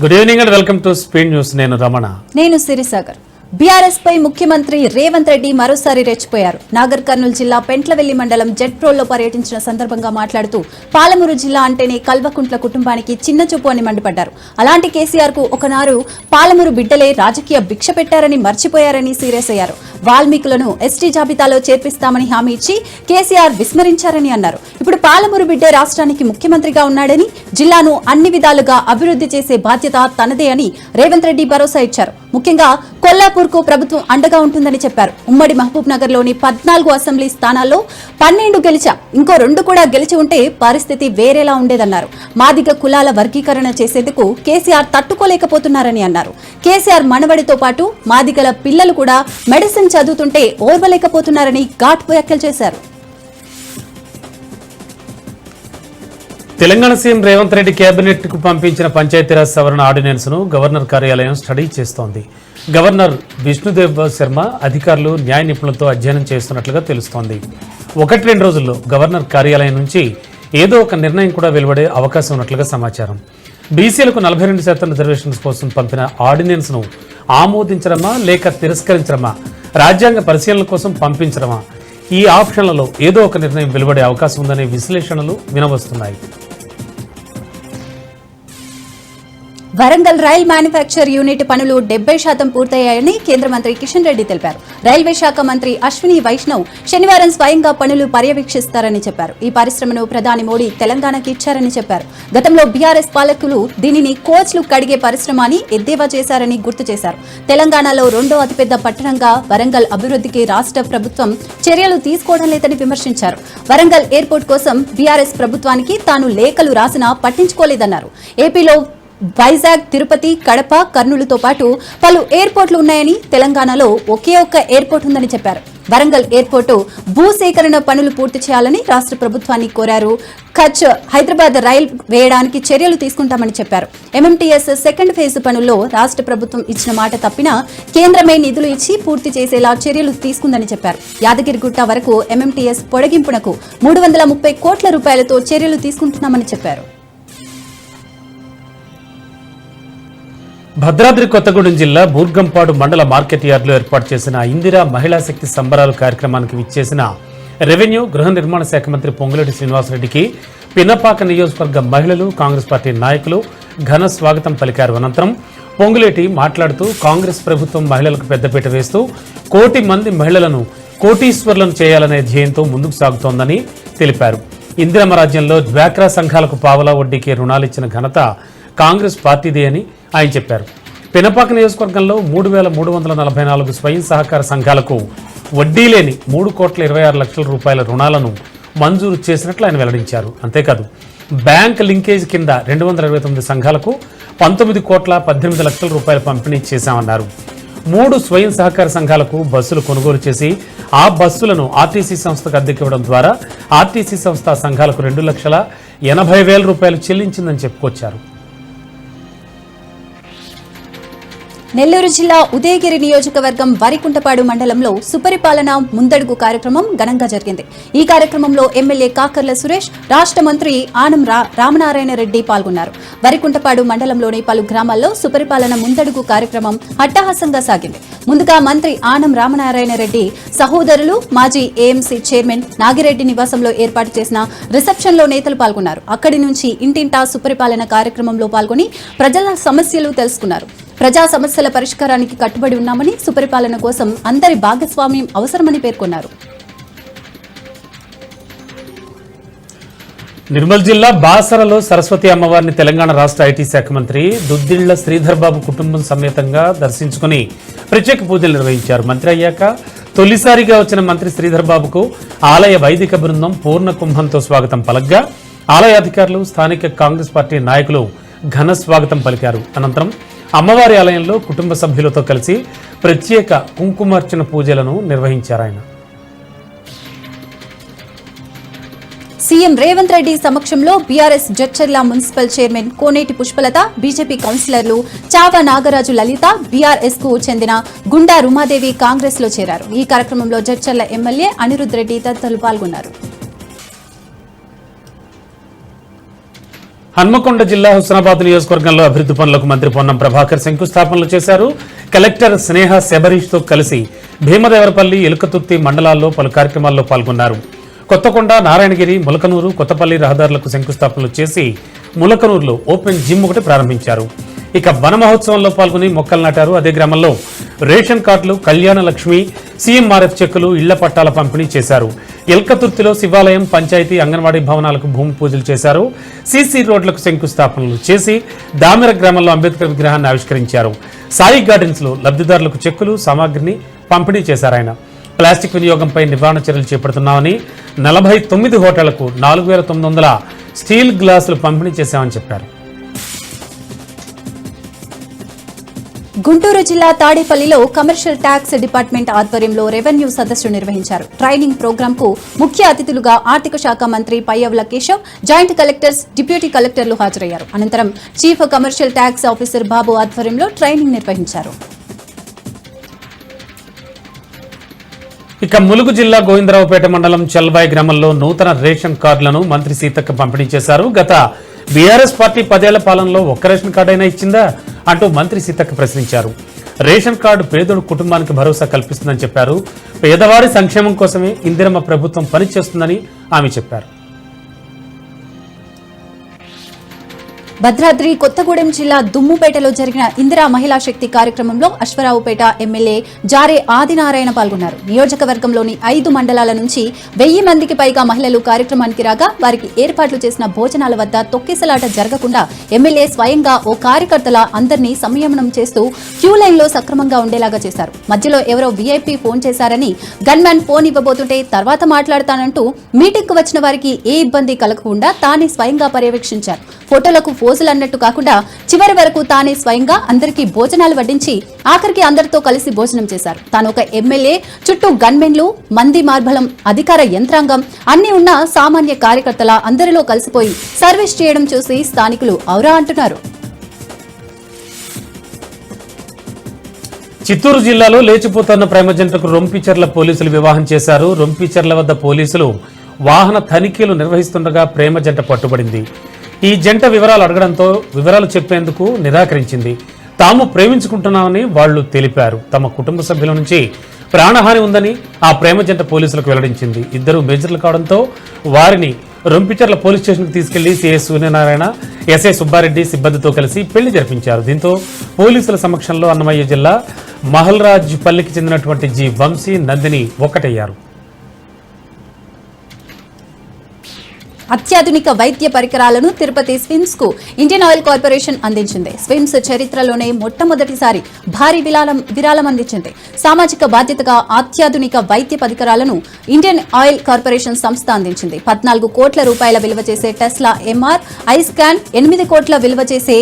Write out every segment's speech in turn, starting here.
Good evening and welcome to speed news. నేను రమణ. నేను Sirisagar. BRS పై ముఖ్యమంత్రి రేవంత్ రెడ్డి మరోసారి రెచ్చిపోయారు. నాగర్ కర్నూలు జిల్లా పెంట్లవెల్లి మండలం జెట్ప్రోల్లో పర్యటించిన సందర్భంగా మాట్లాడుతూ పాలమూరు జిల్లా అంటేనే కల్వకుంట్ల కుటుంబానికి చిన్న చూపు అని మండిపడ్డారు. అలాంటి కేసీఆర్ కు ఒకనారు పాలమూరు బిడ్డలే రాజకీయ భిక్ష పెట్టారని మర్చిపోయారని సీరియస్ అయ్యారు. వాల్మీకులను ఎస్టీ జాబితాలో చేర్పిస్తామని హామీ ఇచ్చి కేసీఆర్ విస్మరించారని అన్నారు. ఇప్పుడు పాలమూరు బిడ్డే రాష్ట్రానికి ముఖ్యమంత్రిగా ఉన్నాడని, జిల్లాను అన్ని విధాలుగా అభివృద్ధి చేసే బాధ్యత తనదే అని రేవంత్ రెడ్డి భరోసా ఇచ్చారు. ముఖ్యంగా కొల్లాపూర్ కు ప్రభుత్వం అండగా ఉంటుందని చెప్పారు. ఉమ్మడి మహబూబ్ నగర్ లోని 14 అసెంబ్లీ స్థానాల్లో 12 గెలిచాం, ఇంకో 2 కూడా గెలిచి ఉంటే పరిస్థితి వేరేలా ఉండేదన్నారు. మాదిగ కులాల వర్గీకరణ చేసేందుకు కేసీఆర్ తట్టుకోలేకపోతున్నారని అన్నారు. కేసీఆర్ మనవడితో పాటు మాదిగల పిల్లలు కూడా మెడిసిన్ చదువుతుంటే ఓర్వలేకపోతున్నారని ఘాట్ వ్యాఖ్యలు చేశారు. తెలంగాణ సీఎం రేవంత్ రెడ్డి కేబినెట్ కు పంపించిన పంచాయతీరాజ్ సవరణ ఆర్డినెన్స్ ను గవర్నర్ కార్యాలయం స్టడీ చేస్తోంది. గవర్నర్ విష్ణుదేవ్ శర్మ అధికారులు న్యాయ నిపుణులతో అధ్యయనం చేస్తున్నట్లుగా తెలుస్తోంది. 1-2 రోజుల్లో గవర్నర్ కార్యాలయం నుంచి ఏదో ఒక నిర్ణయం కూడా వెలువడే అవకాశం ఉన్నట్లుగా సమాచారం. బీసీలకు 42% రిజర్వేషన్స్ కోసం పంపిన ఆర్డినెన్స్ ను ఆమోదించడమా లేక తిరస్కరించడమా, రాజ్యాంగ పరిశీలన కోసం పంపించడమా, ఈ ఆప్షన్లలో ఏదో ఒక నిర్ణయం వెలువడే అవకాశం ఉందనే విశ్లేషణలు వినవస్తున్నాయి. వరంగల్ రైల్ మ్యానుఫ్యాక్చర్ యూనిట్ పనులు 70% పూర్తయ్యాయని కేంద్ర మంత్రి కిషన్ రెడ్డి తెలిపారు. రైల్వే శాఖ మంత్రి అశ్విని వైష్ణవ్ శనివారం స్వయంగా పనులు పర్యవేక్షిస్తారని చెప్పారు. ఈ పరిశ్రమను ప్రధాని మోడీ తెలంగాణకి ఇచ్చారని చెప్పారు. గతంలో బీఆర్ఎస్ పాలకులు దీనిని కోచ్లు కడిగే పరిశ్రమ అని ఎద్దేవా చేశారని గుర్తు చేశారు. తెలంగాణలో 2వ అతిపెద్ద పట్టణంగా వరంగల్ అభివృద్ధికి రాష్ట్ర ప్రభుత్వం చర్యలు తీసుకోవడం లేదని విమర్శించారు. వరంగల్ ఎయిర్పోర్ట్ కోసం బీఆర్ఎస్ ప్రభుత్వానికి తాను లేఖలు రాసినా పట్టించుకోలేదన్నారు. ఏపీలో వైజాగ్, తిరుపతి, కడప, కర్నూలుతో పాటు పలు ఎయిర్పోర్ట్లు ఉన్నాయని, తెలంగాణలో ఒకే ఒక్క ఎయిర్పోర్ట్ ఉందని చెప్పారు. వరంగల్ ఎయిర్పోర్టు భూసేకరణ పనులు పూర్తి చేయాలని రాష్ట్ర ప్రభుత్వాన్ని కోరారు. కచ్ హైదరాబాద్ రైల్ వేయడానికి చర్యలు తీసుకుంటామని చెప్పారు. ఎంఎంటీఎస్ సెకండ్ ఫేజ్ పనుల్లో రాష్ట్ర ప్రభుత్వం ఇచ్చిన మాట తప్పినా కేంద్రమే నిధులు ఇచ్చి పూర్తి చేసేలా చర్యలు తీసుకుందని చెప్పారు. యాదగిరిగుట్ట వరకు ఎంఎంటీఎస్ పొడిగింపునకు 330 కోట్ల రూపాయలతో చర్యలు తీసుకుంటున్నామని చెప్పారు. భద్రాద్రి కొత్తగూడెం జిల్లా బూర్గంపాడు మండల మార్కెట్ యార్డులో ఏర్పాటు చేసిన ఇందిరా మహిళా శక్తి సంబరాలు కార్యక్రమానికి విచ్చేసిన రెవెన్యూ, గృహ నిర్మాణ శాఖ మంత్రి పొంగులేటి శ్రీనివాసరెడ్డికి పినపాక నియోజకవర్గ మహిళలు, కాంగ్రెస్ పార్టీ నాయకులు ఘన స్వాగతం పలికారు. అనంతరం పొంగులేటి మాట్లాడుతూ కాంగ్రెస్ ప్రభుత్వం మహిళలకు పెద్దపీట వేస్తూ 1 కోటి మంది మహిళలను కోటీశ్వర్లను చేయాలనే ధ్యేయంతో ముందుకు సాగుతోందని తెలిపారు. ఇందిరమ్మ రాజ్యంలో డ్వాక్రా సంఘాలకు పావలా వడ్డీకి రుణాలిచ్చిన ఘనత కాంగ్రెస్ పార్టీదే అని ఆయన చెప్పారు. పినపాక నియోజకవర్గంలో 3,344 స్వయం సహకార సంఘాలకు వడ్డీ లేని 3,26,00,000 రూపాయల రుణాలను మంజూరు చేసినట్లు ఆయన వెల్లడించారు. అంతేకాదు బ్యాంక్ లింకేజ్ కింద 229 సంఘాలకు 19,18,00,000 రూపాయలు పంపిణీ చేశామన్నారు. 3 స్వయం సహకార సంఘాలకు బస్సులు కొనుగోలు చేసి ఆ బస్సులను ఆర్టీసీ సంస్థకు అద్దెకివ్వడం ద్వారా ఆర్టీసీ సంస్థ సంఘాలకు 2,80,000 రూపాయలు చెల్లించిందని చెప్పుకొచ్చారు. నెల్లూరు జిల్లా ఉదయగిరి నియోజకవర్గం వరికుంటపాడు మండలంలో సుపరిపాలన ముందడుగు కార్యక్రమం ఘనంగా జరిగింది. ఈ కార్యక్రమంలో ఎమ్మెల్యే కాకర్ల సురేష్, రాష్ట్ర మంత్రి ఆనం రామనారాయణ రెడ్డి పాల్గొన్నారు. వరికుంటపాడు మండలంలోని పలు గ్రామాల్లో సుపరిపాలన ముందడుగు కార్యక్రమం అట్టహాసంగా సాగింది. ముందుగా మంత్రి ఆనం రామనారాయణ రెడ్డి సహోదరులు, మాజీ ఏఎంసీ చైర్మన్ నాగిరెడ్డి నివాసంలో ఏర్పాటు చేసిన రిసెప్షన్ లో నేతలు పాల్గొన్నారు. అక్కడి నుంచి ఇంటింటా సుపరిపాలన కార్యక్రమంలో పాల్గొని ప్రజల సమస్యలు తెలుసుకున్నారు. ప్రజా సమస్యల పరిష్కారానికి కట్టుబడి ఉన్నామని, సుపరిపాలన కోసం అందరి భాగస్వామ్యం అవసరమని పేర్కొన్నారు. నిర్మల్ జిల్లా బాసరలో సరస్వతి అమ్మవారిని తెలంగాణ రాష్ట్ర ఐటీ శాఖ మంత్రి దుద్దిళ్ల శ్రీధర్ బాబు కుటుంబం సమేతంగా దర్శించుకుని ప్రత్యేక పూజలు నిర్వహించారు. మంత్రి అయ్యాక తొలిసారిగా వచ్చిన మంత్రి శ్రీధర్ బాబుకు ఆలయ వైదిక బృందం పూర్ణ కుంభంతో స్వాగతం పలగ్గా ఆలయ అధికారులు, స్థానిక కాంగ్రెస్ పార్టీ నాయకులు ఘన స్వాగతం పలికారు. అనంతరం అమ్మవారి ఆలయంలో కుటుంబ సభ్యులతో కలిసి ప్రత్యేక కుంకుమార్చన పూజలను నిర్వహించారు. ఆయన సీఎం రేవంత్ రెడ్డి సమక్షంలో బీఆర్ఎస్ జడ్చర్ల మున్సిపల్ చైర్మన్ కోనేటి పుష్పలత, బీజేపీ కౌన్సిలర్లు చావా నాగరాజు లలిత, బీఆర్ఎస్ కు చెందిన గుండా రుమాదేవి కాంగ్రెస్ లో చేరారు. ఈ కార్యక్రమంలో జడ్చర్ల ఎమ్మెల్యే అనిరుద్ రెడ్డి తదితరులు పాల్గొన్నారు. హన్మకొండ జిల్లా హుస్నాబాద్ నియోజకవర్గంలో అభివృద్ధి పనులకు మంత్రి పొన్నం ప్రభాకర్ శంకుస్థాపనలు చేశారు. కలెక్టర్ స్నేహ శబరీష్ తో కలిసి భీమదేవరపల్లి, ఎలుకతుర్తి మండలాల్లో పలు కార్యక్రమాల్లో పాల్గొన్నారు. కొత్తకొండ, నారాయణగిరి, ములకనూరు, కొత్తపల్లి రహదారులకు శంకుస్థాపనలు చేసి ములకనూరులో ఓపెన్ జిమ్ ఒకటి ప్రారంభించారు. ఇక వన మహోత్సవంలో పాల్గొని మొక్కలు నాటారు. అదే గ్రామంలో రేషన్ కార్డులు, కళ్యాణ లక్ష్మి, సీఎంఆర్ఎఫ్ చెక్కులు, ఇళ్ల పట్టాల పంపిణీ చేశారు. ఎల్కతుర్తిలో శివాలయం, పంచాయతీ, అంగన్వాడీ భవనాలకు భూమి పూజలు చేశారు. సీసీ రోడ్లకు శంకుస్థాపనలు చేసి దామెర గ్రామంలో అంబేద్కర్ విగ్రహాన్ని ఆవిష్కరించారు. సాయి గార్డెన్స్ లో లబ్ధిదారులకు చెక్కులు, సామాగ్రిని పంపిణీ చేశారు. ఆయన ప్లాస్టిక్ వినియోగంపై నివారణ చర్యలు చేపడుతున్నామని, 49 హోటళ్లకు 4900 స్టీల్ గ్లాసులు పంపిణీ చేశామని చెప్పారు. గుంటూరు జిల్లా తాడేపల్లిలో కమర్షియల్ ట్యాక్స్ డిపార్ట్మెంట్ ఆధ్వర్యంలో రెవెన్యూ సదస్సు నిర్వహించారు. ట్రైనింగ్ ప్రోగ్రామ్ కు ముఖ్య అతిథులుగా ఆర్థిక శాఖ మంత్రి Payyavula Keshav, joint collectors, deputy కలెక్టర్లు హాజరయ్యారు. అనంతరం చీఫ్ కమర్షియల్ ట్యాక్స్ ఆఫీసర్ బాబు ఆధ్వర్యంలో ట్రైనింగ్ నిర్వహించారు. ఇక ములుగు జిల్లా గోవిందరావుపేట మండలం చల్వాయి గ్రామంలో నూతన రేషన్ కార్డులను మంత్రి సీతక్క పంపిణీ చేశారు. గత బీఆర్ఎస్ పార్టీ 10 ఏళ్ల పాలనలో ఒక్క రేషన్ కార్డు అయినా ఇచ్చిందా అంటూ మంత్రి సీతక్క ప్రశ్నించారు. రేషన్ కార్డు పేదోడు కుటుంబానికి భరోసా కల్పిస్తుందని చెప్పారు. పేదవారి సంక్షేమం కోసమే ఇందిరమ్మ ప్రభుత్వం పనిచేస్తుందని ఆమె చెప్పారు. భద్రాద్రి కొత్తగూడెం జిల్లా దుమ్ముపేటలో జరిగిన ఇందిరా మహిళా శక్తి కార్యక్రమంలో అశ్వరావుపేట ఎమ్మెల్యే జారే ఆదినారాయణ పాల్గొన్నారు. నియోజకవర్గంలోని 5 మండలాల నుంచి 1000 మందికి పైగా మహిళలు కార్యక్రమానికి రాగా వారికి ఏర్పాట్లు చేసిన భోజనాల వద్ద తొక్కిసలాట జరగకుండా ఎమ్మెల్యే స్వయంగా ఓ కార్యకర్తల అందరినీ సంయమనం చేస్తూ క్యూ లైన్ లో సక్రమంగా ఉండేలాగా చేశారు. మధ్యలో ఎవరో వీఐపీ ఫోన్ చేశారని గన్మ్యాన్ ఫోన్ ఇవ్వబోతుంటే తర్వాత మాట్లాడతానంటూ మీటింగ్ కు వచ్చిన వారికి ఏ ఇబ్బంది కలగకుండా తానే స్వయంగా పర్యవేక్షించారు. ఫోటోలకు ఫోజులు అన్నట్టు కాకుండా చివరి వరకు తానే స్వయంగా అందరికీ భోజనాలు వడ్డించి ఆఖరికి అందరితో కలిసి భోజనం చేశారు. తాను ఒక ఎమ్మెల్యే, చుట్టూ గన్మెన్లు, మంది మార్బలం, అధికార యంత్రాంగం అన్ని ఉన్న సామాన్య కార్యకర్తల అందరిలో కలిసిపోయి సర్వీస్ చేయడం చూసి స్థానికులు ఔరా అంటున్నారు. చిత్తూరు జిల్లాలో లేచిపోతున్న ప్రేమ జంటకు రొంపిచెర్ల పోలీసులు వివాహం చేశారు. రొంపిచెర్ల వద్ద పోలీసులు వాహన తనిఖీలు నిర్వహిస్తుండగా ప్రేమ జంట పట్టుబడింది. ఈ జంట వివరాలు అడగడంతో వివరాలు చెప్పేందుకు నిరాకరించింది. తాము ప్రేమించుకుంటున్నామని వాళ్లు తెలిపారు. తమ కుటుంబ సభ్యుల నుంచి ప్రాణహాని ఉందని ఆ ప్రేమ జంట పోలీసులకు వెల్లడించింది. ఇద్దరు మేజర్లు కావడంతో వారిని రొంపిచెర్ల పోలీస్ స్టేషన్కు తీసుకెళ్లి సిఐ సూర్యనారాయణ, ఎస్ఐ సుబ్బారెడ్డి సిబ్బందితో కలిసి పెళ్లి జరిపించారు. దీంతో పోలీసుల సమక్షంలో అన్నమయ్య జిల్లా మహల్రాజ్ పల్లికి చెందినటువంటి జి వంశీ, నందిని ఒక్కటయ్యారు. అత్యాధునిక వైద్య పరికరాలను తిరుపతి స్విమ్స్ కు ఇండియన్ ఆయిల్ కార్పొరేషన్ అందించింది. స్విమ్స్ చరిత్రలోనే మొట్టమొదటిసారి భారీ విరాళం అందించింది. సామాజిక బాధ్యతగా అత్యాధునిక వైద్య పరికరాలను ఇండియన్ ఆయిల్ కార్పొరేషన్ సంస్థ అందించింది. 14 కోట్ల రూపాయల విలువ చేసే టెస్లా ఎంఆర్ ఐ స్కాన్, 8 కోట్ల విలువ చేసే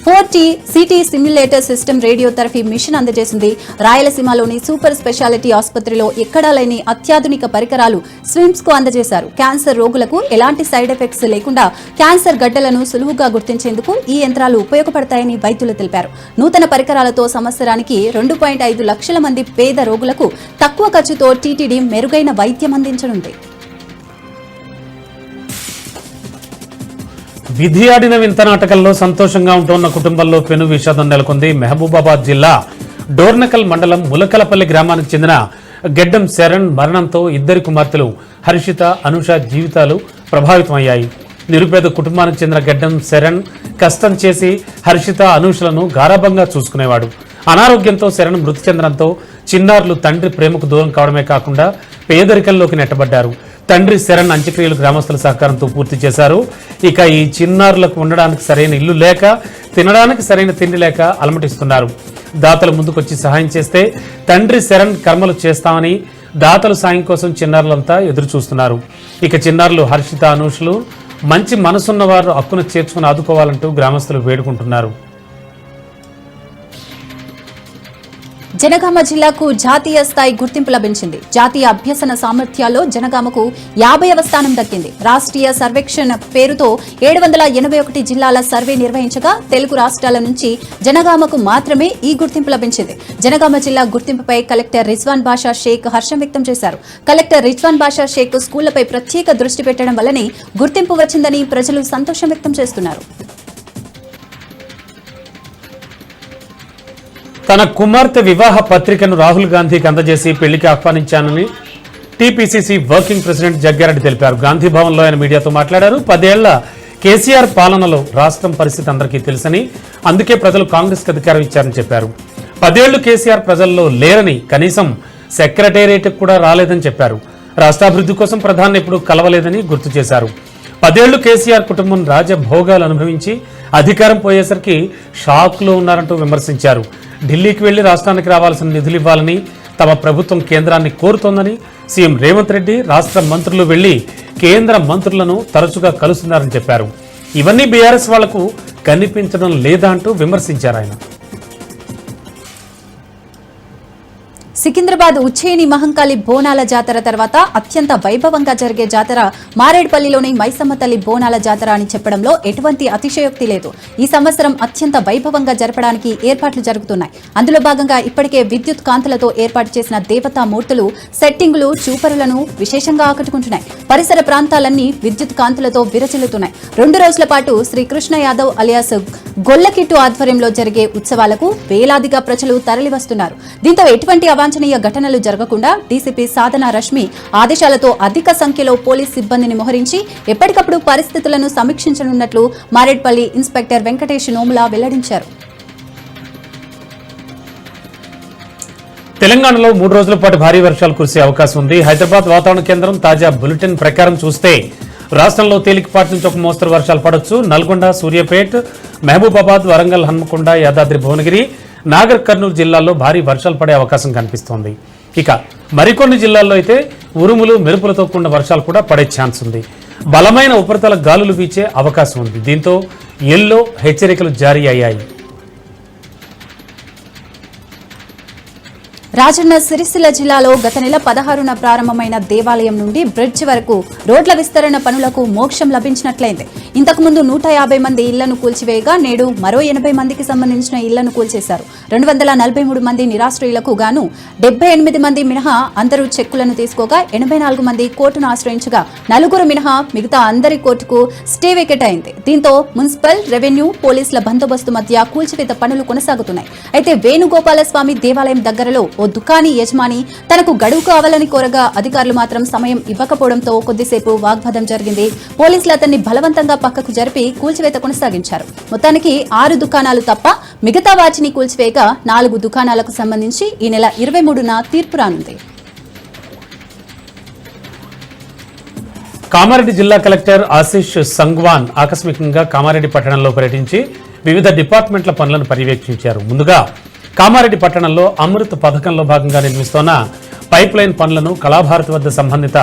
4T CT simulator system radiotherapy machine అందజేసింది. రాయలసీమలోని సూపర్ స్పెషాలిటీ ఆసుపత్రిలో ఎక్కడా లేని అత్యాధునిక పరికరాలు స్విమ్స్ కు అందజేశారు. క్యాన్సర్ రోగులకు ఎలాంటి సైడ్ ఎఫెక్ట్స్ లేకుండా క్యాన్సర్ గడ్డలను సులువుగా గుర్తించేందుకు ఈ యంత్రాలు ఉపయోగపడతాయని వైద్యులు తెలిపారు. నూతన పరికరాలతో సంవత్సరానికి 2.5 లక్షల మంది పేద రోగులకు తక్కువ ఖర్చుతో టీటీడీ మెరుగైన వైద్యం అందించనుంది. విధి ఆడిన వింత నాటకంలో సంతోషంగా ఉంటున్న కుటుంబంలో పెను విషాదం నెలకొంది. మహబూబాబాద్ జిల్లా డోర్నకల్ మండలం ములకలపల్లి గ్రామానికి చెందిన గెడ్డం శరణ్ మరణంతో ఇద్దరి కుమార్తెలు హర్షిత, అనుష జీవితాలు ప్రభావితమయ్యాయి. నిరుపేద కుటుంబానికి చెందిన గెడ్డం శరణ్ కష్టం చేసి హర్షిత, అనూషలను గారాబంగా చూసుకునేవాడు. అనారోగ్యంతో శరణ్ మృతి చెందడంతో చిన్నారులు తండ్రి ప్రేమకు దూరం కావడమే కాకుండా పేదరికంలోకి నెట్టబడ్డారు. తండ్రి శరణ్ అంత్యక్రియలు గ్రామస్తుల సహకారంతో పూర్తి చేశారు. ఇక ఈ చిన్నారులకు ఉండడానికి సరైన ఇల్లు లేక, తినడానికి సరైన తిండి లేక అలమటిస్తున్నారు. దాతలు ముందుకొచ్చి సహాయం చేస్తే తండ్రి శరణ్ కర్మలు చేస్తామని దాతలు సాయం కోసం చిన్నారులంతా ఎదురు చూస్తున్నారు. ఇక చిన్నారులు హర్షిత, అనూషలు మంచి మనసున్న వారు హక్కును చేర్చుకుని ఆదుకోవాలంటూ గ్రామస్తులు వేడుకుంటున్నారు. జనగామ జిల్లాకు జాతీయ స్థాయి గుర్తింపు లభించింది. జాతీయ అభ్యసన సామర్థ్యాల్లో జనగామకు 50వ స్థానం దక్కింది. రాష్ట్రీయ సర్వేక్షణ పేరుతో 781 జిల్లాల సర్వే నిర్వహించగా తెలుగు రాష్ట్రాల నుంచి జనగామకు మాత్రమే ఈ గుర్తింపు లభించింది. జనగామ జిల్లా గుర్తింపుపై కలెక్టర్ రిజ్వాన్ బాషా షేక్ హర్షం వ్యక్తం చేశారు. కలెక్టర్ రిజ్వాన్ బాషా షేక్ స్కూళ్లపై ప్రత్యేక దృష్టి పెట్టడం వల్లనే గుర్తింపు వచ్చిందని ప్రజలు సంతోషం వ్యక్తం చేస్తున్నారు. తన కుమార్తె వివాహ పత్రికను రాహుల్ గాంధీకి అందజేసి పెళ్లికి ఆహ్వానించానని టీపీసీసీ వర్కింగ్ ప్రెసిడెంట్ జగ్గారెడ్డి తెలిపారు. గాంధీ భవన్లో ఆయన మీడియాతో మాట్లాడారు. 10 ఏళ్ల కేసీఆర్ పాలనలో రాష్ట్రం పరిస్థితి అందరికీ తెలుసని, అందుకే ప్రజలు కాంగ్రెస్కి అధికారం ఇచ్చారని చెప్పారు. 10 ఏళ్లు కేసీఆర్ ప్రజల్లో లేరని, కనీసం సెక్రటేరియట్కి కూడా రాలేదని చెప్పారు. రాష్ట్రాభివృద్ధి కోసం ప్రధాని ఎప్పుడు కలవలేదని గుర్తు చేశారు. 10 ఏళ్లు కేసీఆర్ కుటుంబం రాజభోగాలు అనుభవించి అధికారం పోయేసరికి షాక్లో ఉన్నారంటూ విమర్శించారు. ఢిల్లీకి వెళ్లి రాష్ట్రానికి రావాల్సిన నిధులు ఇవ్వాలని తమ ప్రభుత్వం కేంద్రాన్ని కోరుతోందని, సీఎం రేవంత్ రెడ్డి రాష్ట్ర మంత్రులు వెళ్లి కేంద్ర మంత్రులను తరచుగా కలుస్తున్నారని చెప్పారు. ఇవన్నీ బీఆర్ఎస్ వాళ్లకు కనిపించడం లేదా అంటూ విమర్శించారు ఆయన. సికింద్రాబాద్ ఉజ్జయిని మహంకాళి బోనాల జాతర తర్వాత అత్యంత వైభవంగా జరిగే జాతర మారేడ్పల్లిలోని మైసమ్మ తల్లి బోనాల జాతర అని చెప్పడంలో ఎటువంటి అతిశయోక్తి లేదు. ఈ సంవత్సరం అత్యంత వైభవంగా జరపడానికి ఏర్పాట్లు జరుగుతున్నాయి. అందులో భాగంగా ఇప్పటికే విద్యుత్ కాంతులతో ఏర్పాటు చేసిన దేవతా మూర్తులు, సెట్టింగులు చూపరులను విశేషంగా ఆకట్టుకుంటున్నాయి. పరిసర ప్రాంతాలన్నీ విద్యుత్ కాంతులతో విరచిల్లుతున్నాయి. 2 రోజుల పాటు శ్రీకృష్ణ యాదవ్ అలియాస్ గొల్లకిట్టు ఆధ్వర్యంలో జరిగే ఉత్సవాలకు వేలాదిగా ప్రజలు తరలివస్తున్నారు. దీంతో ఎటువంటి అవాంఛనీయ ఘటనలు జరగకుండా డీసీపీ సాధన రష్మి ఆదేశాలతో అధిక సంఖ్యలో పోలీస్ సిబ్బందిని మోహరించి ఎప్పటికప్పుడు పరిస్థితులను సమీక్షించనున్నట్లు మారేడ్పల్లి ఇన్స్పెక్టర్ వెంకటేష్ నోముల వెల్లడించారు. తెలంగాణలో 3 రోజుల పాటు భారీ వర్షాలు కురిసే అవకాశం ఉంది. హైదరాబాద్ వాతావరణ కేంద్రం తాజా బులెటిన్ ప్రకారం చూస్తే రాష్ట్రంలో తేలికపాటి నుంచి ఒక మోస్తరు వర్షాలు పడొచ్చు. నల్గొండ, సూర్యాపేట్, మహబూబాబాద్, వరంగల్, హన్మకొండ, యాదాద్రి భువనగిరి, నాగర్ కర్నూలు జిల్లాల్లో భారీ వర్షాలు పడే అవకాశం కనిపిస్తోంది. ఇక మరికొన్ని జిల్లాల్లో అయితే ఉరుములు, మెరుపులతో కూడిన వర్షాలు కూడా పడే ఛాన్స్ ఉంది. బలమైన ఉపరితల గాలులు వీచే అవకాశం ఉంది. దీంతో ఎల్లో హెచ్చరికలు జారీ అయ్యాయి. రాజన్న సిరిసిల్ల జిల్లాలో గత నెల 16న ప్రారంభమైన దేవాలయం నుండి బ్రిడ్జ్ వరకు రోడ్ల విస్తరణ పనులకు మోక్షం లభించినట్లయింది. ఇంతకుముందు 150 మంది ఇళ్లను కూల్చివేయగా నేడు మరో 80 మందికి సంబంధించిన ఇళ్లను కూల్చేశారు. 243 మంది నిరాశ్రయులకు గాను 78 మంది మినహా అందరూ చెక్కులను తీసుకోగా 84 మంది కోర్టును ఆశ్రయించగా 4 మినహా మిగతా అందరి కోర్టుకు స్టే వేకెట్ అయింది. దీంతో మున్సిపల్, రెవెన్యూ, పోలీసుల బందోబస్తు మధ్య కూల్చివేత పనులు కొనసాగుతున్నాయి. అయితే వేణుగోపాలస్వామి దేవాలయం దగ్గరలో ఓ దుకాణి యజమాని తనకు గడువు కావాలని కోరగా అధికారులు మాత్రం సమయం ఇవ్వకపోవడంతో కొద్దిసేపు వాగ్వాదం జరిగింది. పోలీసులు అతన్ని బలవంతంగా పక్కకు జరిపి కూల్చివేత కొనసాగించారు. మొత్తానికి 6 దుకాణాలు తప్ప మిగతా వాటిని కూల్చివేయగా 4 దుకాణాలకు సంబంధించి ఈ నెల 23న తీర్పు రానుంది. కామారెడ్డి జిల్లా కలెక్టర్ ఆశీష్ సంగ్వాన్ ఆకస్మికంగా కామారెడ్డి పట్టణంలో పర్యటించి వివిధ డిపార్ట్మెంట్ల పనులను పర్యవేక్షించారు. ముందుగా కామారెడ్డి పట్టణంలో అమృత్ పథకంలో భాగంగా నిర్మిస్తోన్న పైప్ లైన్ పనులను కళాభారతి వద్ద సంబంధిత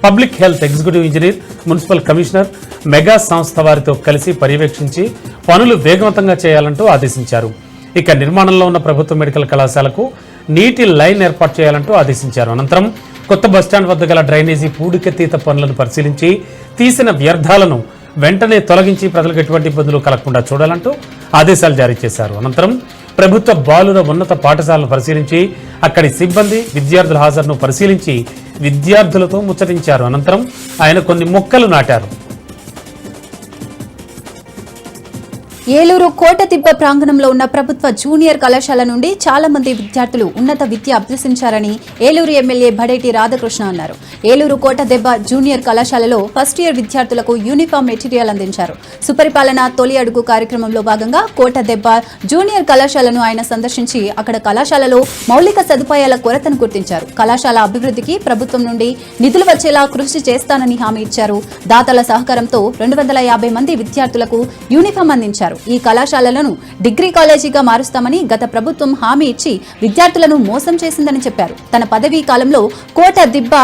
public health executive engineer, municipal commissioner, mega సంస్థ వారితో కలిసి పర్యవేక్షించి పనులు వేగవంతంగా చేయాలంటూ ఆదేశించారు. ఇక నిర్మాణంలో ఉన్న ప్రభుత్వ మెడికల్ కళాశాలకు నీటి లైన్ ఏర్పాటు చేయాలంటూ ఆదేశించారు. అనంతరం కొత్త బస్టాండ్ వద్ద గల డ్రైనేజీ పూడికెత్తీత పనులను పరిశీలించి తీసిన వ్యర్థాలను వెంటనే తొలగించి ప్రజలకు ఎటువంటి ఇబ్బందులు కలగకుండా చూడాలంటూ ఆదేశాలు జారీ చేశారు. అనంతరం ప్రభుత్వ బాలుర ఉన్నత పాఠశాలను పరిశీలించి అక్కడి సిబ్బంది, విద్యార్థుల హాజరును పరిశీలించి విద్యార్థులతో ముచ్చటించారు. అనంతరం ఆయన కొన్ని మొక్కలు నాటారు. ఏలూరు కోటదిబ్బ ప్రాంగణంలో ఉన్న ప్రభుత్వ జూనియర్ కళాశాల నుండి చాలా మంది విద్యార్థులు ఉన్నత విద్య అభ్యసించారని ఏలూరు ఎమ్మెల్యే బడేటి రాధాకృష్ణ అన్నారు. ఏలూరు కోటదెబ్బ జూనియర్ కళాశాలలో ఫస్ట్ ఇయర్ విద్యార్థులకు యూనిఫామ్ మెటీరియల్ అందించారు. సుపరిపాలన తొలి అడుగు కార్యక్రమంలో భాగంగా కోటదెబ్బ జూనియర్ కళాశాలను ఆయన సందర్శించి అక్కడ కళాశాలలో మౌలిక సదుపాయాల కొరతను గుర్తించారు. కళాశాల అభివృద్ధికి ప్రభుత్వం నుండి నిధులు వచ్చేలా కృషి చేస్తానని హామీ ఇచ్చారు. దాతల సహకారంతో 250 మంది విద్యార్థులకు యూనిఫామ్ అందించారు. ఈ కళాశాలలను డిగ్రీ కాలేజీగా మారుస్తామని గత ప్రభుత్వం హామీ ఇచ్చి విద్యార్థులను మోసం చేసిందని చెప్పారు. తన పదవీ కాలంలో కోటదిబ్బ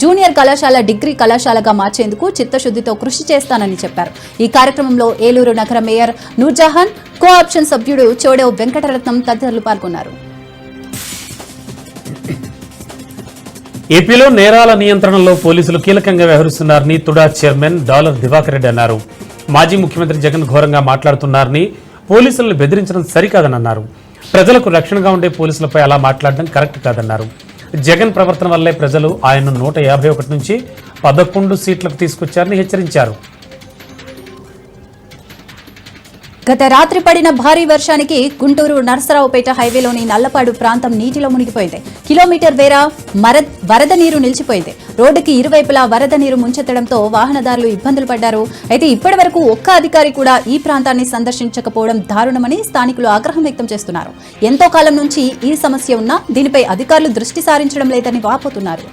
జూనియర్ కళాశాల డిగ్రీ కళాశాలగా మార్చేందుకు చిత్తశుద్ధితో కృషి చేస్తానని చెప్పారు. ఈ కార్యక్రమంలో ఏలూరు నగర మేయర్ నూర్జహాన్, కో ఆప్షన్ సభ్యుడు చోడెవ్ వెంకటరత్నం తదితరులు పాల్గొన్నారు. ఏపీలో నేరాల నియంత్రణలో పోలీసులు కీలకంగా వ్యవహరిస్తున్నారని తుడా చైర్మన్ డాలర్ దివాకర్ రెడ్డి అన్నారు. మాజీ ముఖ్యమంత్రి జగన్ ఘోరంగా మాట్లాడుతున్నారని, పోలీసులను బెదిరించడం సరికాదని అన్నారు. ప్రజలకు రక్షణగా ఉండే పోలీసులపై అలా మాట్లాడడం కరెక్ట్ కాదన్నారు. జగన్ ప్రవర్తన వల్లే ప్రజలు ఆయన్ను 151 నుంచి 11 సీట్లకు తీసుకొచ్చారని హెచ్చరించారు. గత రాత్రి పడిన భారీ వర్షానికి గుంటూరు నరసరావుపేట హైవేలోని నల్లపాడు ప్రాంతం నీటిలో మునిగిపోయింది. కిలోమీటర్ వేర వరద నీరు నిలిచిపోయింది. రోడ్డుకి ఇరువైపులా వరద నీరు ముంచెత్తడంతో వాహనదారులు ఇబ్బందులు పడ్డారు. అయితే ఇప్పటి వరకు ఒక్క అధికారి కూడా ఈ ప్రాంతాన్ని సందర్శించకపోవడం దారుణమని స్థానికులు ఆగ్రహం వ్యక్తం చేస్తున్నారు. ఎంతో కాలం నుంచి ఈ సమస్య ఉన్నా దీనిపై అధికారులు దృష్టి సారించడం లేదని వాపోతున్నారు.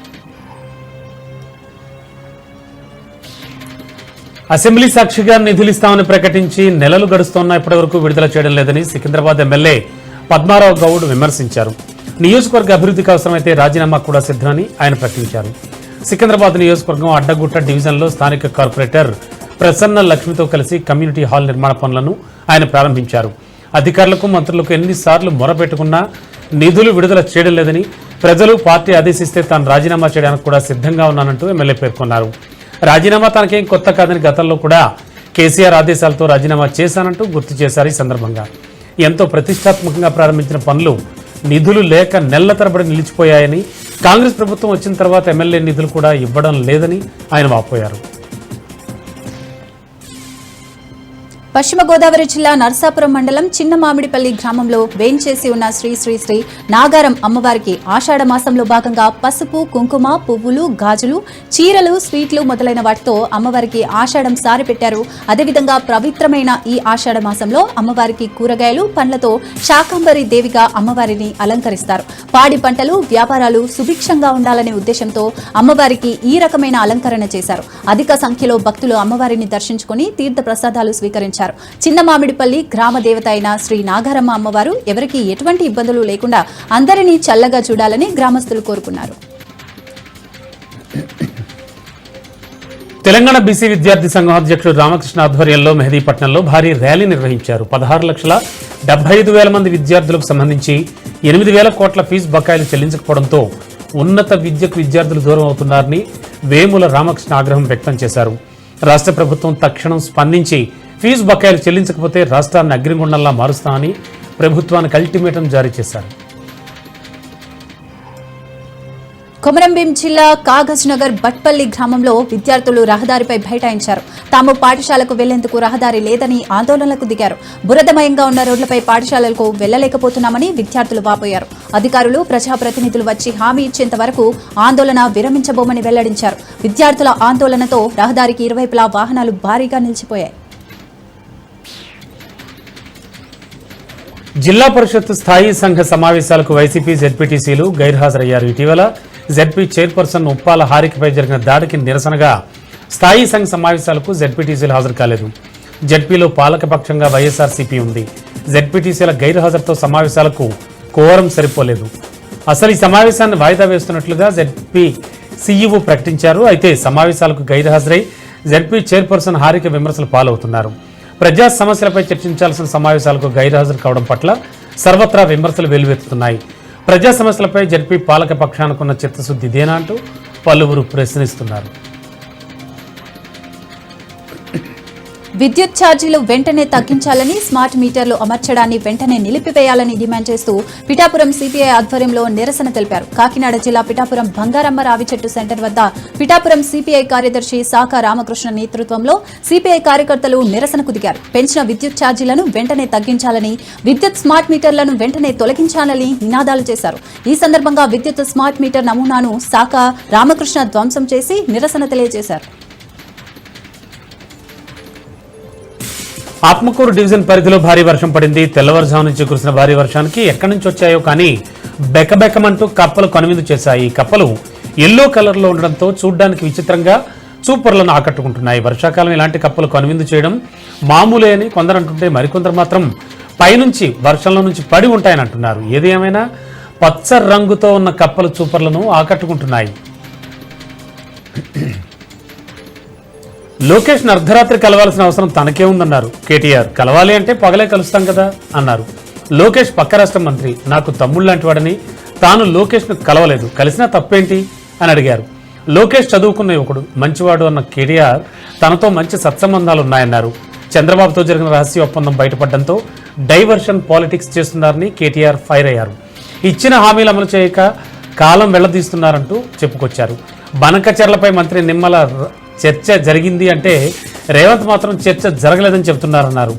అసెంబ్లీ సాక్షిగా నిధులు ఇస్తామని ప్రకటించి నెలలు గడుస్తున్నా ఇప్పటివరకు విడుదల చేయడం లేదని సికింద్రాబాద్ ఎమ్మెల్యే పద్మారావు గౌడ్ విమర్శించారు. నియోజకవర్గ అభివృద్ధికి అవసరమైతే రాజీనామా కూడా సిద్ధమని ఆయన ప్రకటించారు. సికింద్రాబాద్ నియోజకవర్గం అడ్డగుట్ట డివిజన్లో స్థానిక కార్పొరేటర్ ప్రసన్న లక్ష్మితో కలిసి కమ్యూనిటీ హాల్ నిర్మాణ పనులను ఆయన ప్రారంభించారు. అధికారులకు మంత్రులకు ఎన్నిసార్లు మొరపెట్టుకున్నా నిధులు విడుదల చేయడం లేదని, ప్రజలు పార్టీ ఆదేశిస్తే తాను రాజీనామా చేయడానికి కూడా సిద్ధంగా ఉన్నానంటూ ఎమ్మెల్యే పేర్కొన్నారు. రాజీనామా తనకేం కొత్త కాదని గతంలో కూడా కేసీఆర్ ఆదేశాలతో రాజీనామా చేశానంటూ గుర్తు చేశారు. ఈ సందర్భంగా ఎంతో ప్రతిష్టాత్మకంగా ప్రారంభించిన పనులు నిధులు లేక నెలల తరబడి నిలిచిపోయాయని, కాంగ్రెస్ ప్రభుత్వం వచ్చిన తర్వాత ఎమ్మెల్యే నిధులు కూడా ఇవ్వడం లేదని ఆయన వాపోయారు. పశ్చిమ గోదావరి జిల్లా నరసాపురం మండలం చిన్న మామిడిపల్లి గ్రామంలో వేంచేసి ఉన్న శ్రీ శ్రీ శ్రీ నాగారం అమ్మవారికి ఆషాఢ మాసంలో భాగంగా పసుపు, కుంకుమ, పువ్వులు, గాజులు, చీరలు, స్వీట్లు మొదలైన వాటితో అమ్మవారికి ఆషాఢం సారి పెట్టారు. అదేవిధంగా పవిత్రమైన ఈ ఆషాఢ మాసంలో అమ్మవారికి కూరగాయలు, పండ్లతో శాకంబరి దేవిగా అమ్మవారిని అలంకరిస్తారు. పాడి పంటలు, వ్యాపారాలు సుభిక్షంగా ఉండాలనే ఉద్దేశంతో అమ్మవారికి ఈ రకమైన అలంకరణ చేశారు. అధిక సంఖ్యలో భక్తులు అమ్మవారిని దర్శించుకుని తీర్థ ప్రసాదాలు స్వీకరించారు. చిన్న మామిడిపల్లి గ్రామ దేవత అయిన శ్రీ నాగారమ్మ అమ్మవారు ఎవరికీ ఎటువంటి ఇబ్బందులు లేకుండా అందరినీ చల్లగా చూడాలని గ్రామస్తులు కోరుకున్నారు. తెలంగాణ బీసీ విద్యార్థి సంఘం అధ్యక్షుడు రామకృష్ణ ఆధ్వర్యంలో మెహదీపట్నంలో భారీ ర్యాలీ నిర్వహించారు. 16,75,000 మంది విద్యార్థులకు సంబంధించి 8,000 కోట్ల ఫీజు బకాయిలు చెల్లించకపోవడంతో ఉన్నత విద్యకు విద్యార్థులు దూరం అవుతున్నారని వేముల రామకృష్ణ ఆగ్రహం వ్యక్తం చేశారు. రాష్ట్ర ప్రభుత్వం తక్షణం స్పందించి ఫీజు బకాయిలు చెల్లించకపోతే రాష్ట్రాన్ని అగ్నిగుండంలా మారుస్తామని ప్రభుత్వానికి అల్టిమేటం జారీ చేశారు. కొమరంభీం జిల్లా కాగజ్ నగర్ బట్పల్లి గ్రామంలో విద్యార్థులు రహదారిపై బైఠాయించారు. తాము పాఠశాలకు వెళ్లేందుకు రహదారి లేదని ఆందోళనలకు దిగారు. బురదమయంగా ఉన్న రోడ్లపై పాఠశాలలకు వెళ్లలేకపోతున్నామని విద్యార్థులు వాపోయారు. అధికారులు, ప్రజాప్రతినిధులు వచ్చి హామీ ఇచ్చేంత వరకు ఆందోళన విరమించబోమని వెల్లడించారు. విద్యార్థుల ఆందోళనతో రహదారికి ఇరువైపులా వాహనాలు భారీగా నిలిచిపోయాయి. జిల్లా పరిషత్ స్థాయి సంఘ సమావేశాలకు వైసీపీ జెడ్పీటీసీలు గైర్హాజరయ్యారు. ఇటీవల జెడ్పీ చైర్పర్సన్ ఉప్పాల హారికపై జరిగిన దాడికి నిరసనగా స్థాయి సంఘ సమావేశాలకు జెడ్పీటీసీలు హాజరు కాలేదు. జెడ్పీలో పాలకపక్షంగా వైఎస్ఆర్సీపీ ఉంది. జెడ్పీటీసీల గైర్హాజరుతో సమావేశాలకు కోరం సరిపోలేదు. అసలు ఈ సమావేశాన్ని వాయిదా వేస్తున్నట్లుగా జెడ్పీ సీఈఓ ప్రకటించారు. అయితే సమావేశాలకు గైర్హాజరై జెడ్పీ చైర్పర్సన్ హారిక విమర్శలు పాలవుతున్నారు. ప్రజా సమస్యలపై చర్చించాల్సిన సమావేశాలకు గైర్హాజరు కావడం పట్ల సర్వత్రా విమర్శలు వెల్లువెత్తుతున్నాయి. ప్రజా సమస్యలపై జడ్పీ పాలక పక్షానికున్న చిత్తశుద్ధి ఇదేనా అంటూ పలువురు ప్రశ్నిస్తున్నారు. విద్యుత్ ఛార్జీలు వెంటనే తగ్గించాలని, స్మార్ట్ మీటర్లు అమర్చడాన్ని వెంటనే నిలిపివేయాలని డిమాండ్ చేస్తూ పిఠాపురం సిపిఐ ఆధ్వర్యంలో నిరసన తెలిపారు. కాకినాడ జిల్లా పిఠాపురం బంగారమ్మ రావి చెట్టు సెంటర్ వద్ద పిఠాపురం సిపిఐ కార్యదర్శి సాకా రామకృష్ణ నేతృత్వంలో సిపిఐ కార్యకర్తలు నిరసనకు దిగారు. పెంచిన విద్యుత్ ఛార్జీలను వెంటనే తగ్గించాలని, విద్యుత్ స్మార్ట్ మీటర్లను వెంటనే తొలగించాలని నినాదాలు చేశారు. ఈ సందర్భంగా విద్యుత్ స్మార్ట్ మీటర్ నమూనాను సాకా రామకృష్ణ ధ్వంసం చేసి నిరసన తెలియజేశారు. ఆత్మకూరు డివిజన్ పరిధిలో భారీ వర్షం పడింది. తెల్లవారుజాము నుంచి కురిసిన భారీ వర్షానికి ఎక్కడి నుంచి వచ్చాయో కానీ బెకబెకమంటూ కప్పలు కనువిందు చేశాయి. ఈ కప్పలు ఎల్లో కలర్లో ఉండడంతో చూడ్డానికి విచిత్రంగా చూపర్లను ఆకట్టుకుంటున్నాయి. వర్షాకాలం ఇలాంటి కప్పలు కనువిందు చేయడం మామూలే అని కొందరు అంటుంటే మరికొందరు మాత్రం పైనుంచి వర్షంలో నుంచి పడి ఉంటాయని అంటున్నారు. ఏది ఏమైనా పచ్చ రంగుతో ఉన్న కప్పలు చూపర్లను ఆకట్టుకుంటున్నాయి. లోకేష్ అర్ధరాత్రి కలవాల్సిన అవసరం తనకే ఉందన్నారు కేటీఆర్. కలవాలి అంటే పగలే కలుస్తాం కదా అన్నారు. లోకేష్ పక్క రాష్ట్ర మంత్రి, నాకు తమ్ముళ్ళ లాంటి వాడని తాను లోకేష్ను కలవలేదు, కలిసినా తప్పేంటి అని అడిగారు. లోకేష్ చదువుకున్న యువకుడు, మంచివాడు అన్న కేటీఆర్ తనతో మంచి సత్సంబంధాలు ఉన్నాయన్నారు. చంద్రబాబుతో జరిగిన రహస్య ఒప్పందం బయటపడడంతో డైవర్షన్ పాలిటిక్స్ చేస్తున్నారని కేటీఆర్ ఫైర్ అయ్యారు. ఇచ్చిన హామీలు అమలు చేయక కాలం వెళ్లదీస్తున్నారంటూ చెప్పుకొచ్చారు. బనకచెర్లపై మంత్రి నిమ్మల చర్చ జరిగింది అంటే రేవంత్ మాత్రం చర్చ జరగలేదని చెబుతున్నారన్నారు.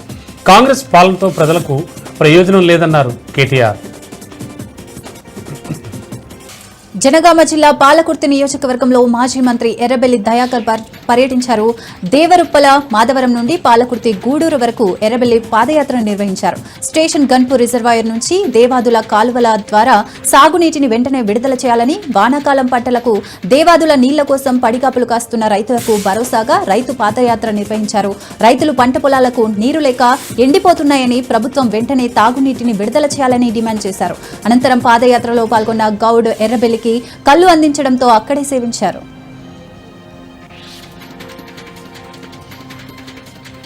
కాంగ్రెస్ పాలనతో ప్రజలకు ప్రయోజనం లేదన్నారు కేటీఆర్. జనగామ జిల్లా పాలకుర్తి నియోజకవర్గంలో మాజీ మంత్రి ఎర్రబెల్లి దయాకర్ పర్యటించారు. దేవరుప్పల మాధవరం నుండి పాలకుర్తి గూడూరు వరకు ఎర్రబెల్లి పాదయాత్ర నిర్వహించారు. స్టేషన్ గన్పూర్ రిజర్వాయర్ నుంచి దేవాదుల కాలువల ద్వారా సాగునీటిని వెంటనే విడుదల చేయాలని, వానాకాలం పంటలకు దేవాదుల నీళ్ల కోసం పడిగాపులు కాస్తున్న రైతులకు భరోసాగా రైతు పాదయాత్ర నిర్వహించారు. రైతులు పంట పొలాలకు నీరు లేక ఎండిపోతున్నాయని, ప్రభుత్వం వెంటనే తాగునీటిని విడుదల చేయాలని డిమాండ్ చేశారు. అనంతరం పాదయాత్రలో పాల్గొన్న గౌడ్ ఎర్రబెల్లికి కళ్ళు అందించడంతో అక్కడే సేవించారు.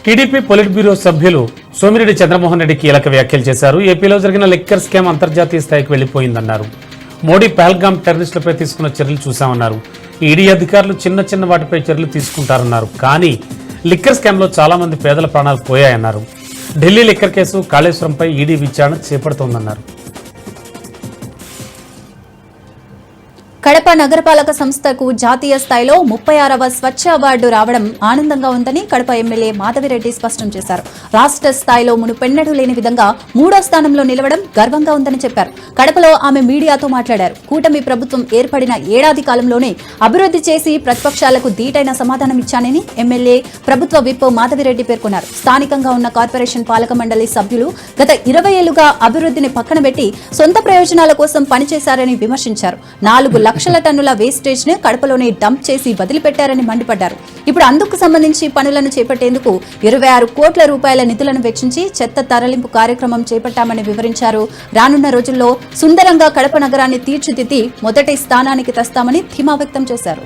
టీడీపీ పొలిట్ బ్యూరో సభ్యులు సోమిరెడ్డి చంద్రమోహన్ రెడ్డి కీలక వ్యాఖ్యలు చేశారు. ఏపీలో జరిగిన లిక్కర్ స్కామ్ అంతర్జాతీయ స్థాయికి వెళ్లిపోయిందన్నారు. మోడీ పహల్గామ్ టెర్రరిస్టులపై తీసుకున్న చర్యలు చూశామన్నారు. ఈడీ అధికారులు చిన్న చిన్న వాటిపై చర్యలు తీసుకుంటారన్నారు. కానీ లిక్కర్ స్కామ్లో చాలా మంది పేదల ప్రాణాలు పోయాయన్నారు. ఢిల్లీ లిక్కర్ కేసు, కాళేశ్వరంపై ఈడీ విచారణ చేపడుతోందన్నారు. కడప నగరపాలక సంస్థకు జాతీయ స్థాయిలో 36వ స్వచ్ఛ అవార్డు రావడం ఆనందంగా ఉందని కడప ఎమ్మెల్యే మాధవిరెడ్డి స్పష్టం చేశారు. రాష్ట్ర స్థాయిలో మునుపెన్నడూ లేని విధంగా 3వ స్థానంలో నిలవడం గర్వంగా ఉందని చెప్పారు. కడపలో ఆమె మీడియాతో మాట్లాడారు. కూటమి ప్రభుత్వం ఏర్పడిన ఏడాది కాలంలోనే అభివృద్ధి చేసి ప్రతిపక్షాలకు ధీటైన సమాధానం ఇచ్చానని ఎమ్మెల్యే ప్రభుత్వ విప్ మాధవిరెడ్డి పేర్కొన్నారు. స్థానికంగా ఉన్న కార్పొరేషన్ పాలక మండలి సభ్యులు గత 20 ఏళ్లుగా అభివృద్ధిని పక్కన పెట్టి సొంత ప్రయోజనాల కోసం పనిచేశారని విమర్శించారు. 4 లక్షల టన్నుల వేస్టేజ్ ను కడపలోనే డంప్ చేసి వదిలిపెట్టారని మండిపడ్డారు. ఇప్పుడు అందుకు సంబంధించి పనులను చేపట్టేందుకు 26 కోట్ల రూపాయల నిధులను వెచ్చించి చెత్త తరలింపు కార్యక్రమం చేపట్టామని వివరించారు. రానున్న రోజుల్లో సుందరంగా కడప నగరాన్ని తీర్చిదిద్ది మొదటి స్థానానికి తెస్తామని ధీమా వ్యక్తం చేశారు.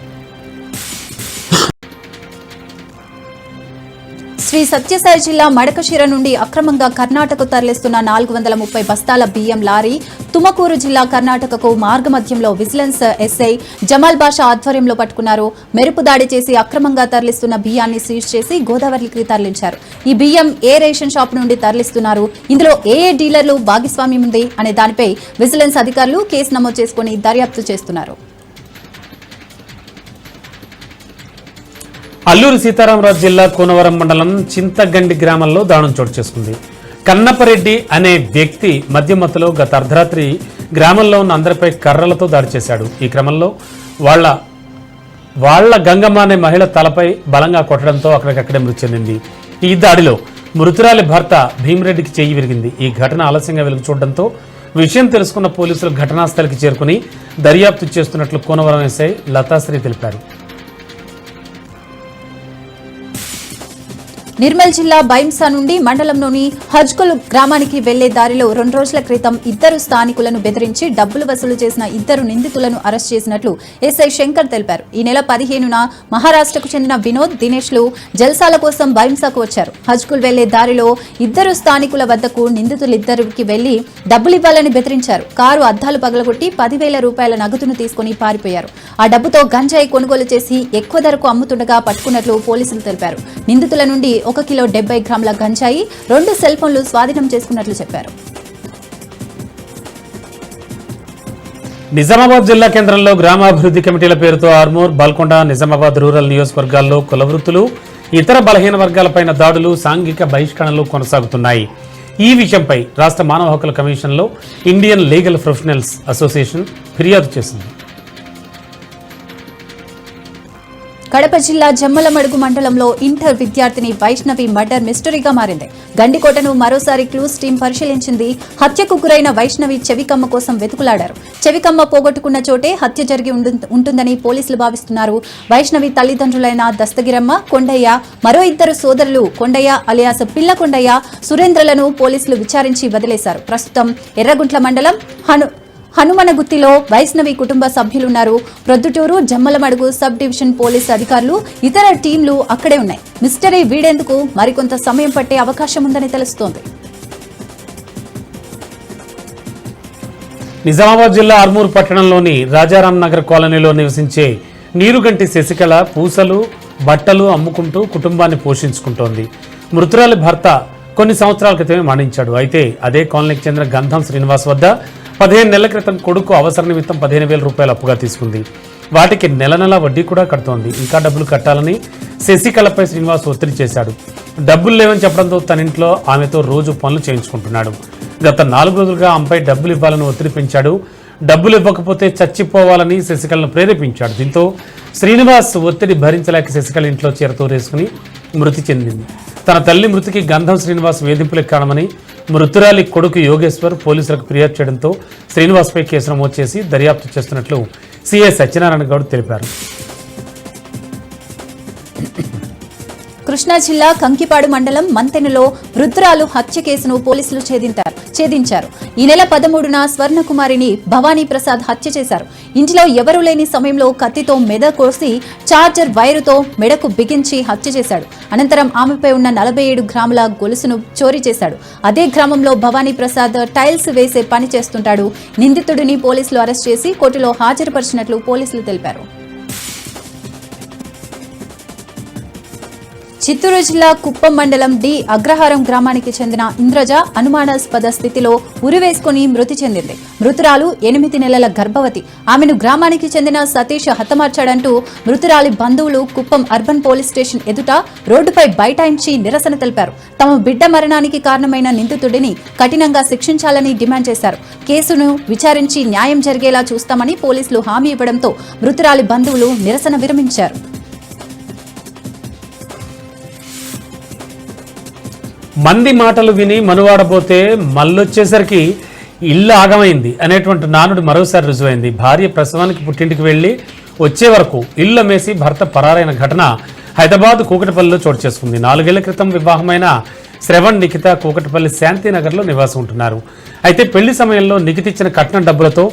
శ్రీ సత్యసాయి జిల్లా మడకశిర నుండి అక్రమంగా కర్ణాటకకు తరలిస్తున్న 430 బస్తాల బియ్యం లారీ తుమకూరు జిల్లా కర్ణాటకకు మార్గమధ్యంలో విజిలెన్స్ ఎస్ఐ జమాల్ బాషా ఆధ్వర్యంలో పట్టుకున్నారు. మెరుపు దాడి చేసి అక్రమంగా తరలిస్తున్న బియ్యాన్ని సీజ్ చేసి గోదావరికి తరలించారు. ఈ బియ్యం ఏ రేషన్ షాప్ నుండి తరలిస్తున్నారు, ఇందులో ఏ డీలర్లు భాగస్వామ్యం ఉంది అనే దానిపై విజిలెన్స్ అధికారులు కేసు నమోదు చేసుకుని దర్యాప్తు చేస్తున్నారు. అల్లూరు సీతారామరాజు జిల్లా కూనవరం మండలం చింతగండి గ్రామంలో దారుణం చోటు చేసుకుంది. కన్నపరెడ్డి అనే వ్యక్తి మద్యమత్తులో గత అర్ధరాత్రి గ్రామంలో ఉన్న అందరిపై కర్రలతో దాడి చేశాడు. ఈ క్రమంలో వాళ్ల గంగమ్మ అనే మహిళ తలపై బలంగా కొట్టడంతో అక్కడికక్కడే మృతి చెందింది. ఈ దాడిలో మృతురాలి భర్త భీమిరెడ్డికి చెయ్యి విరిగింది. ఈ ఘటన ఆలస్యంగా వెలుగు చూడడంతో విషయం తెలుసుకున్న పోలీసులు ఘటనాస్థలికి చేరుకుని దర్యాప్తు చేస్తున్నట్లు కూనవరం ఎస్ఐ లతాశ్రీ తెలిపారు. నిర్మల్ జిల్లా బైంసా నుండి మండలంలోని హజ్కుల్ గ్రామానికి వెళ్లే దారిలో 2 రోజుల క్రితం 2 స్థానికులను బెదిరించి డబ్బులు వసూలు చేసిన 2 నిందితులను అరెస్ట్ చేసినట్లు ఎస్ఐ శంకర్ తెలిపారు. ఈ నెల 15న మహారాష్ట్రకు చెందిన వినోద్, దినేష్లు జల్సాల కోసం బైంసాకు వచ్చారు. హజ్కుల్ వెళ్లే దారిలో 2 స్థానికుల వద్దకు నిందితులిద్దరికి వెళ్లి డబ్బులివ్వాలని బెదిరించారు. కారు అద్దాలు పగలగొట్టి 10,000 రూపాయల నగదును తీసుకుని పారిపోయారు. ఆ డబ్బుతో గంజాయి కొనుగోలు చేసి ఎక్కువ ధరకు అమ్ముతుండగా పట్టుకున్నట్లు పోలీసులు తెలిపారు. నిందితుల నుండి 1 కిలో 70 గ్రాముల గంజాయి, 2 సెల్ ఫోన్లు స్వాధీనం చేసుకున్నట్లు చెప్పారు. నిజామాబాద్ జిల్లా కేంద్రంలో గ్రామాభివృద్ధి కమిటీల పేరుతో ఆర్మూర్, బాల్కొండ, నిజామాబాద్ రూరల్ నియోజకవర్గాల్లో కుల వృత్తులు, ఇతర బలహీన వర్గాలపైన దాడులు, సాంఘిక బహిష్కరణలు కొనసాగుతున్నాయి. ఈ విషయంపై రాష్ట్ర మానవ హక్కుల కమిషన్లో ఇండియన్ లీగల్ ప్రొఫెషనల్స్ అసోసియేషన్ ఫిర్యాదు చేసింది. కడప జిల్లా జమ్మలమడుగు మండలంలో ఇంటర్ విద్యార్థిని వైష్ణవి మర్డర్ మిస్టరీగా మారింది. గండికోటను మరోసారి క్లూస్ టీం పరిశీలించింది. హత్యకు గురైన వైష్ణవి చెవికమ్మ కోసం వెతుకులాడారు. చెవికమ్మ పోగొట్టుకున్న చోటే హత్య జరిగి ఉంటుందని పోలీసులు భావిస్తున్నారు. వైష్ణవి తల్లిదండ్రులైన దస్తగిరమ్మ, కొండయ్య, మరో 2 సోదరులు కొండయ్య అలియాస్ పిల్ల కొండయ్య, సురేంద్రలను పోలీసులు విచారించి వదిలేశారు. ప్రస్తుతం ఎర్రగుంట్ల మండలం హనుమనగుత్తిలో వైష్ణవి కుటుంబ సభ్యులున్నారు. Proddatur, Jammalamadugu sub division police అధికారులు, ఇతర టీంలు అక్కడే ఉన్నాయి. మిస్టరీ వీడేందుకు మరికొంత సమయం పట్టే అవకాశం ఉందని తెలుస్తోంది. నిజామాబాద్ జిల్లా ఆర్మూర్ పట్టణంలోని రాజారాం నగర్ కాలనీలో నివసించే నీరుగంటి శశికళ పూసలు బట్టలు అమ్ముకుంటూ కుటుంబాన్ని పోషించుకుంటోంది. మృతురాలి భర్త కొన్ని సంవత్సరాల క్రితమే మరణించాడు. అయితే అదే కాలనీకి చెందిన గంధం శ్రీనివాస్ వద్ద 15 నెలల క్రితం కొడుకు అవసర నిమిత్తం 15,000 రూపాయలు అప్పుగా తీసుకుంది. వాటికి నెల నెల వడ్డీ కూడా కడుతోంది. ఇంకా డబ్బులు కట్టాలని శశికళపై శ్రీనివాస్ ఒత్తిడి చేశాడు. డబ్బులు లేవని చెప్పడంతో తన ఇంట్లో ఆమెతో రోజు పనులు చేయించుకుంటున్నాడు. గత 4 రోజులుగా ఆమెపై డబ్బులు ఇవ్వాలని ఒత్తిడి పెంచాడు. డబ్బులు ఇవ్వకపోతే చచ్చిపోవాలని శశికళను ప్రేరేపించాడు. దీంతో శ్రీనివాస్ ఒత్తిడి భరించలేక శశికళ ఇంట్లో చీరతోరేసుకుని మృతి చెందింది. తన తల్లి మృతికి గంధం శ్రీనివాస్ వేధింపులకు కారణమని మృతురాలి కొడుకు యోగేశ్వర్ పోలీసులకు ఫిర్యాదు చేయడంతో శ్రీనివాస్పై కేసు నమోదు చేసి దర్యాప్తు చేస్తున్నట్లు సిఐ సత్యనారాయణ గౌడ్ తెలిపారు. కృష్ణా జిల్లా కంకిపాడు మండలం మంతెనలో వృద్ధురాలు హత్య కేసును పోలీసులు ఛేదించారు. ఈ నెల 13న స్వర్ణకుమారిని భవానీ ప్రసాద్ హత్య చేశారు. ఇంటిలో ఎవరూ లేని సమయంలో కత్తితో మెడ కోసి చార్జర్ వైరుతో మెడకు బిగించి హత్య చేశాడు. అనంతరం ఆమెపై ఉన్న 47 గ్రాముల గొలుసును చోరీ చేశాడు. అదే గ్రామంలో భవానీ ప్రసాద్ టైల్స్ వేసే పని చేస్తుంటాడు. నిందితుడిని పోలీసులు అరెస్ట్ చేసి కోర్టులో హాజరుపరిచినట్లు పోలీసులు తెలిపారు. చిత్తూరు జిల్లా కుప్పం మండలం డి అగ్రహారం గ్రామానికి చెందిన ఇంద్రజ అనుమానాస్పద స్థితిలో ఉరివేసుకుని మృతి చెందింది. మృతురాలు 8 నెలల గర్భవతి. ఆమెను గ్రామానికి చెందిన సతీష్ హతమార్చాడంటూ మృతురాలి బంధువులు కుప్పం అర్బన్ పోలీస్ స్టేషన్ ఎదుట రోడ్డుపై బైఠాయించి నిరసన తెలిపారు. తమ బిడ్డ మరణానికి కారణమైన నిందితుడిని కఠినంగా శిక్షించాలని డిమాండ్ చేశారు. కేసును విచారించి న్యాయం జరిగేలా చూస్తామని పోలీసులు హామీ ఇవ్వడంతో మృతురాలి బంధువులు నిరసన విరమించారు. మంది మాటలు విని మనువాడబోతే మళ్ళొచ్చేసరికి ఇల్లు ఆగమైంది అనేటువంటి నానుడు మరోసారి రుజువైంది. భార్య ప్రసవానికి పుట్టింటికి వెళ్లి వచ్చే వరకు ఇల్లు అమ్మేసి భర్త పరారైన ఘటన హైదరాబాద్ కూకటపల్లిలో చోటు చేసుకుంది. 4 ఏళ్ల క్రితం వివాహమైన శ్రవణ్ నిఖిత కూకటపల్లి శాంతినగర్లో నివాసం ఉంటున్నారు. అయితే పెళ్లి సమయంలో నిఖిత ఇచ్చిన కట్నం డబ్బులతో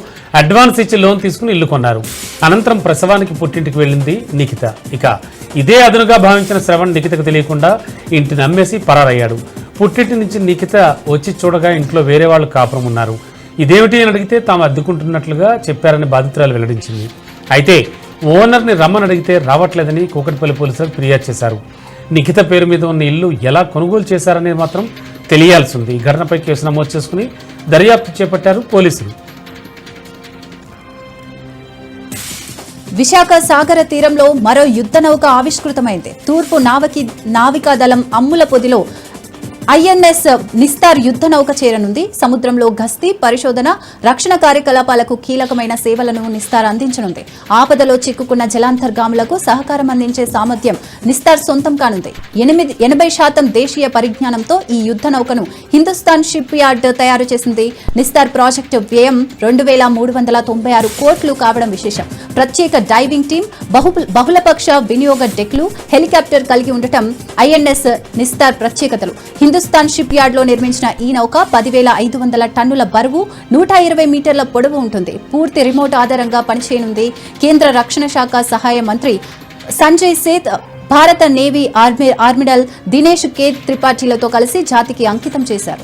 అడ్వాన్స్ ఇచ్చి లోన్ తీసుకుని ఇల్లు కొన్నారు. అనంతరం ప్రసవానికి పుట్టింటికి వెళ్ళింది నిఖిత. ఇక ఇదే అదునుగా భావించిన శ్రవణ్ నిఖితకు తెలియకుండా ఇంటిని అమ్మేసి పరారయ్యాడు. పుట్టింటి నుంచి నిఖిత వచ్చి చూడగా ఇంట్లో వేరే వాళ్ళు కాపురం ఉన్నారు. ఇదేమిటి అని అడిగితే తాము అద్దుకుంటున్నట్లుగా చెప్పారని బాధితురాలు వెల్లడించింది. అయితే ఓనర్ని రమ్మని అడిగితే రావట్లేదని కూకట్పల్లి పోలీసులకు ఫిర్యాదు చేశారు. నిఖిత పేరు మీద ఉన్న ఇల్లు ఎలా కొనుగోలు చేశారనేది మాత్రం తెలియాల్సి ఉంది. ఈ ఘటనపై కేసు నమోదు చేసుకుని దర్యాప్తు చేపట్టారు పోలీసులు. విశాఖ సాగర తీరంలో మరో యుద్ధ నౌక ఆవిష్కృతమైంది. తూర్పు నావికాదళం అమ్ముల పొదిలో ఐఎన్ఎస్ నిస్తార్ యుద్ధ నౌక చేరనుంది. సముద్రంలో గస్తీ, పరిశోధన, రక్షణ కార్యకలాపాలకు కీలకమైన సేవలను నిస్తార్ అందించనుంది. ఆపదలో చిక్కుకున్న జలాంతర్గాములకు సహకారం అందించే సామర్థ్యం నిస్తార్ సొంతం కానుంది. 80% దేశీయ పరిజ్ఞానంతో ఈ యుద్ధ నౌకను హిందుస్థాన్ షిప్ యార్డ్ తయారు చేసింది. నిస్తార్ ప్రాజెక్టు వ్యయం 2,396 కోట్లు కావడం విశేషం. ప్రత్యేక డైవింగ్ టీం, బహుళపక్ష వినియోగ డెక్లు, హెలికాప్టర్ కలిగి ఉండటం ఐఎన్ఎస్ నిస్తార్ ప్రత్యేకతలు. హిందుస్థాన్ షిప్ యార్డ్ లో నిర్మించిన ఈ నౌక 10,500 టన్నుల బరువు, 120 మీటర్ల పొడవు ఉంటుంది. పూర్తి రిమోట్ ఆధారంగా పనిచేయనుంది. కేంద్ర రక్షణ శాఖ సహాయ మంత్రి సంజయ్ సేత్, భారత నేవీ ఆర్మిడల్ దినేష్ కే త్రిపాఠిలతో కలిసి జాతికి అంకితం చేశారు.